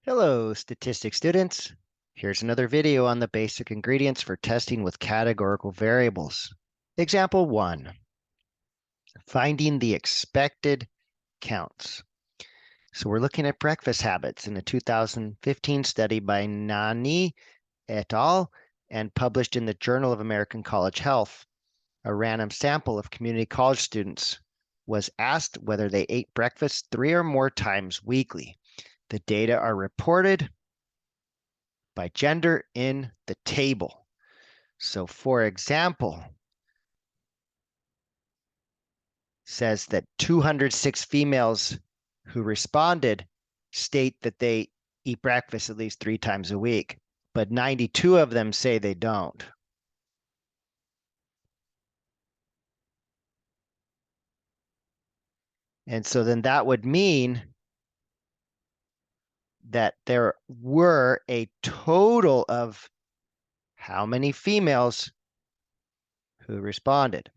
Hello, statistics students. Here's another video on the basic ingredients for testing with categorical variables. Example 1, finding the expected counts. So we're looking at breakfast habits in a 2015 study by Nani et al. And published in the Journal of American College Health. A random sample of community college students was asked whether they ate breakfast 3 or more times weekly. The data are reported by gender in the table. So for example, says that 206 females who responded state that they eat breakfast at least 3 times a week, but 92 of them say they don't. And so then that would mean that there were a total of how many females who responded?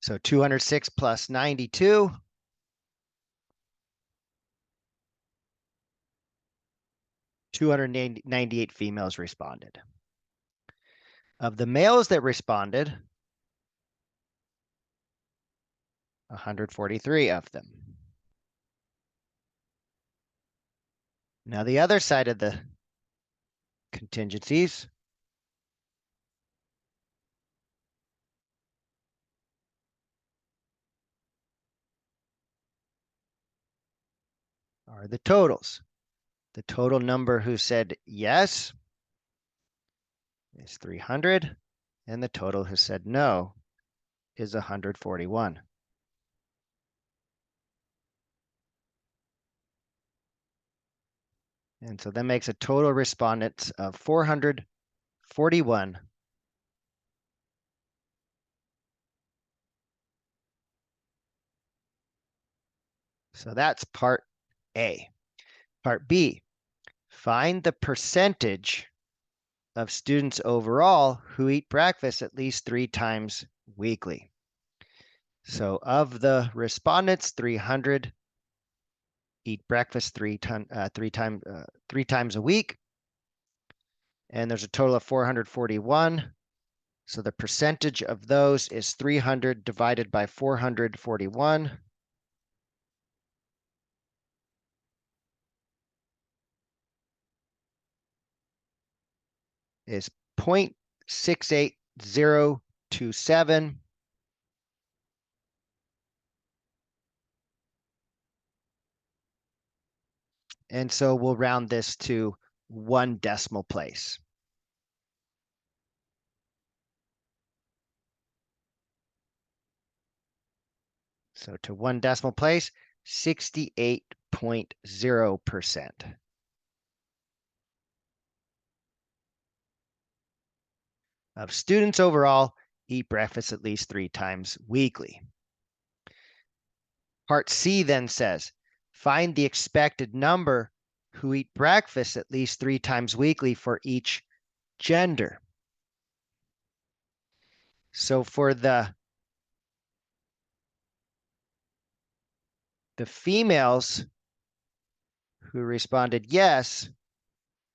So 206 plus 92, 298 females responded. Of the males that responded, 143 of them. Now the other side of the contingencies are the totals. The total number who said yes is 300, and the total who said no is 141. And so that makes a total respondents of 441. So that's part A. Part B, find the percentage of students overall who eat breakfast at least 3 times weekly. So of the respondents, 300 eat breakfast three times a week, and there's a total of 441. So the percentage of those is 300 divided by 441. Is 0.68027. And so we'll round this to 1 decimal place. So to 1 decimal place, 68.0%. Of students overall eat breakfast at least 3 times weekly. Part C then says, find the expected number who eat breakfast at least 3 times weekly for each gender. So for the females who responded yes,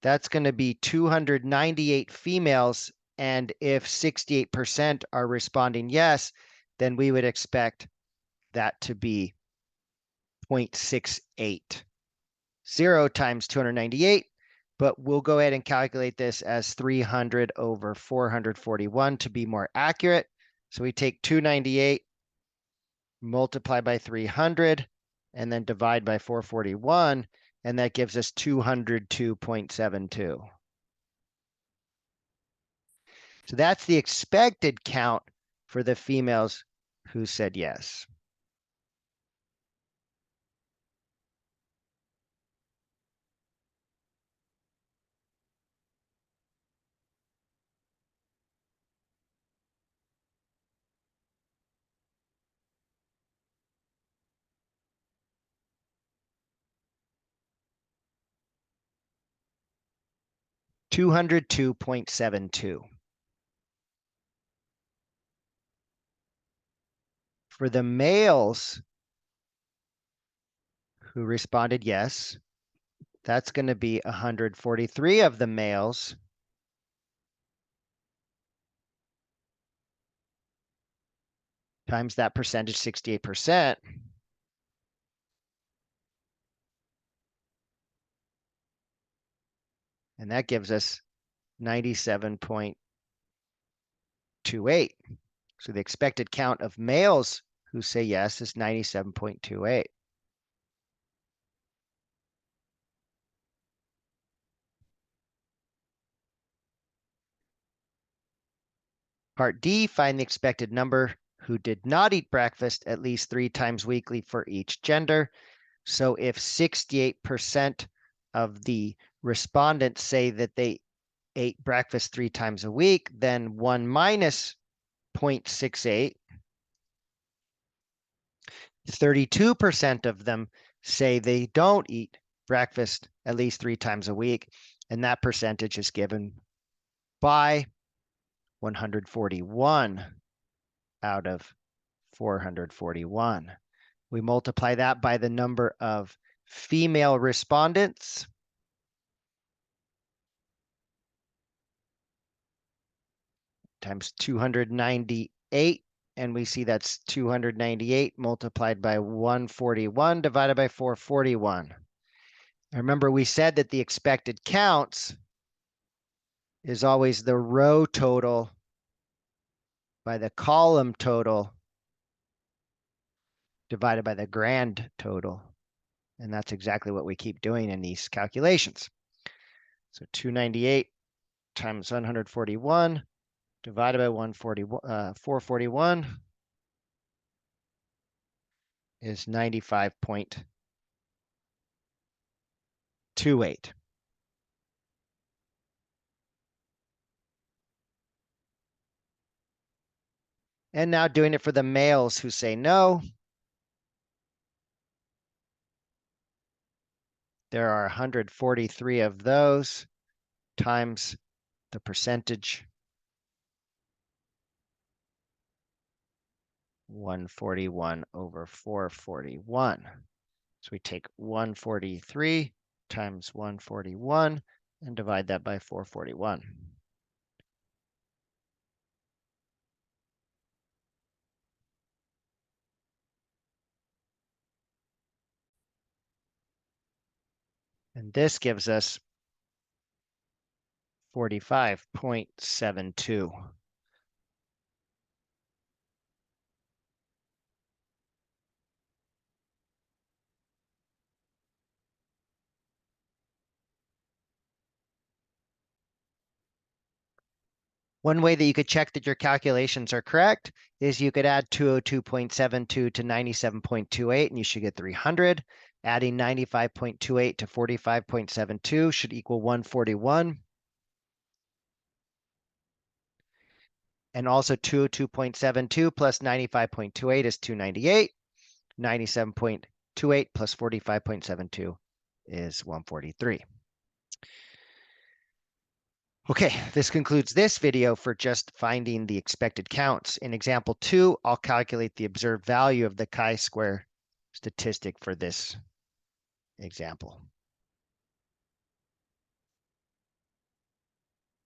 that's going to be 298 females. And if 68% are responding yes, then we would expect that to be 0.680 times 298. But we'll go ahead and calculate this as 300 over 441 to be more accurate. So we take 298, multiply by 300, and then divide by 441, and that gives us 202.72. So that's the expected count for the females who said yes. $202.72. For the males who responded yes, that's going to be 143 of the males times that percentage, 68%. And that gives us 97.28. So the expected count of males who say yes is 97.28. Part D, find the expected number who did not eat breakfast at least 3 times weekly for each gender. So if 68% of the respondents say that they ate breakfast 3 times a week, then 1 minus 0.68, 32% of them say they don't eat breakfast at least 3 times a week, and that percentage is given by 141 out of 441. We multiply that by the number of female respondents, times 298, and we see that's 298 multiplied by 141 divided by 441. Remember, we said that the expected counts is always the row total by the column total divided by the grand total. And that's exactly what we keep doing in these calculations. So 298 times 141 divided by 441 is 95.28. And now doing it for the males who say no. There are 143 of those times the percentage, 141 over 441. So we take 143 times 141 and divide that by 441. And this gives us 45.72. One way that you could check that your calculations are correct is you could add 202.72 to 97.28 and you should get 300. Adding 95.28 to 45.72 should equal 141. And also 202.72 plus 95.28 is 298. 97.28 plus 45.72 is 143. Okay, this concludes this video for just finding the expected counts. In example 2, I'll calculate the observed value of the chi-square statistic for this example.